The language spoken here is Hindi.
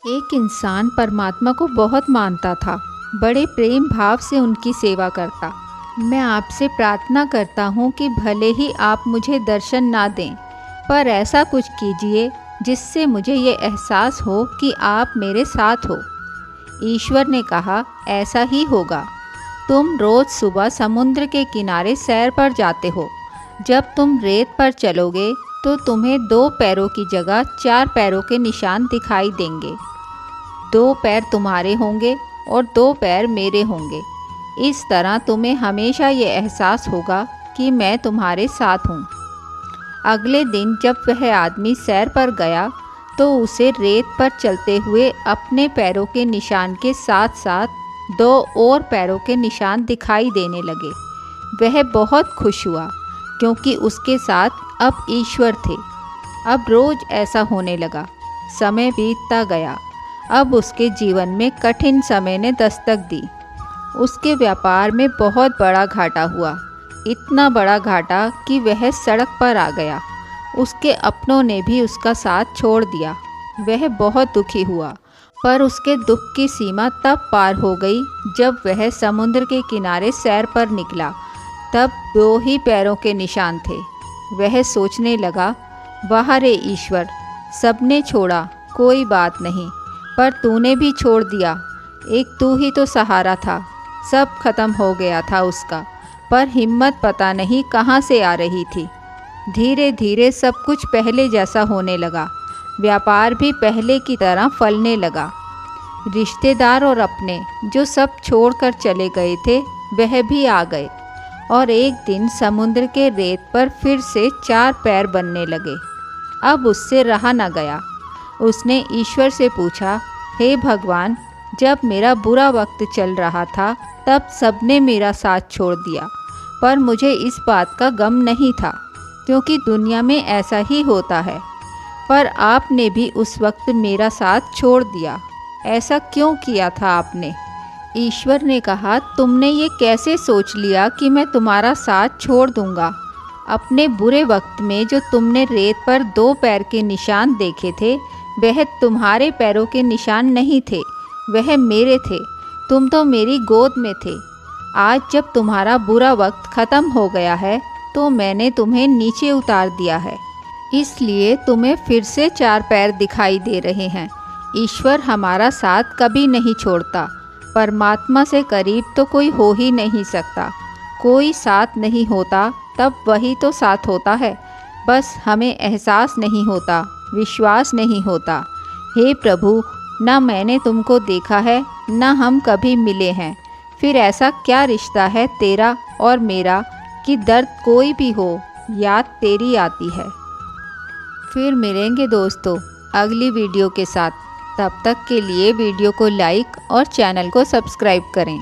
एक इंसान परमात्मा को बहुत मानता था, बड़े प्रेम भाव से उनकी सेवा करता। मैं आपसे प्रार्थना करता हूँ कि भले ही आप मुझे दर्शन ना दें, पर ऐसा कुछ कीजिए जिससे मुझे ये एहसास हो कि आप मेरे साथ हो। ईश्वर ने कहा, ऐसा ही होगा। तुम रोज़ सुबह समुद्र के किनारे सैर पर जाते हो। जब तुम रेत पर चलोगे तो तुम्हें 2 पैरों की जगह 4 पैरों के निशान दिखाई देंगे। 2 पैर तुम्हारे होंगे और 2 पैर मेरे होंगे। इस तरह तुम्हें हमेशा ये एहसास होगा कि मैं तुम्हारे साथ हूँ। अगले दिन जब वह आदमी सैर पर गया तो उसे रेत पर चलते हुए अपने पैरों के निशान के साथ साथ 2 और पैरों के निशान दिखाई देने लगे। वह बहुत खुश हुआ क्योंकि उसके साथ अब ईश्वर थे। अब रोज़ ऐसा होने लगा। समय बीतता गया। अब उसके जीवन में कठिन समय ने दस्तक दी। उसके व्यापार में बहुत बड़ा घाटा हुआ, इतना बड़ा घाटा कि वह सड़क पर आ गया। उसके अपनों ने भी उसका साथ छोड़ दिया। वह बहुत दुखी हुआ, पर उसके दुख की सीमा तब पार हो गई जब वह समुद्र के किनारे सैर पर निकला। तब 2 ही पैरों के निशान थे। वह सोचने लगा, वाह रे ईश्वर, सबने छोड़ा, कोई बात नहीं, पर तूने भी छोड़ दिया। एक तू ही तो सहारा था। सब खत्म हो गया था उसका, पर हिम्मत पता नहीं कहाँ से आ रही थी। धीरे धीरे सब कुछ पहले जैसा होने लगा। व्यापार भी पहले की तरह फलने लगा। रिश्तेदार और अपने जो सब छोड़कर चले गए थे वह भी आ गए और एक दिन समुद्र के रेत पर फिर से 4 पैर बनने लगे। अब उससे रहा न गया। उसने ईश्वर से पूछा, हे भगवान, जब मेरा बुरा वक्त चल रहा था तब सबने मेरा साथ छोड़ दिया, पर मुझे इस बात का गम नहीं था क्योंकि दुनिया में ऐसा ही होता है। पर आपने भी उस वक्त मेरा साथ छोड़ दिया। ऐसा क्यों किया था आपने? ईश्वर ने कहा, तुमने ये कैसे सोच लिया कि मैं तुम्हारा साथ छोड़ दूंगा? अपने बुरे वक्त में जो तुमने रेत पर 2 पैर के निशान देखे थे वह तुम्हारे पैरों के निशान नहीं थे, वह मेरे थे। तुम तो मेरी गोद में थे। आज जब तुम्हारा बुरा वक्त ख़त्म हो गया है तो मैंने तुम्हें नीचे उतार दिया है, इसलिए तुम्हें फिर से 4 पैर दिखाई दे रहे हैं। ईश्वर हमारा साथ कभी नहीं छोड़ता। परमात्मा से करीब तो कोई हो ही नहीं सकता। कोई साथ नहीं होता तब वही तो साथ होता है। बस हमें एहसास नहीं होता, विश्वास नहीं होता। हे प्रभु, ना मैंने तुमको देखा है, ना हम कभी मिले हैं। फिर ऐसा क्या रिश्ता है तेरा और मेरा कि दर्द कोई भी हो, याद तेरी आती है। फिर मिलेंगे दोस्तों अगली वीडियो के साथ। तब तक के लिए वीडियो को लाइक और चैनल को सब्सक्राइब करें।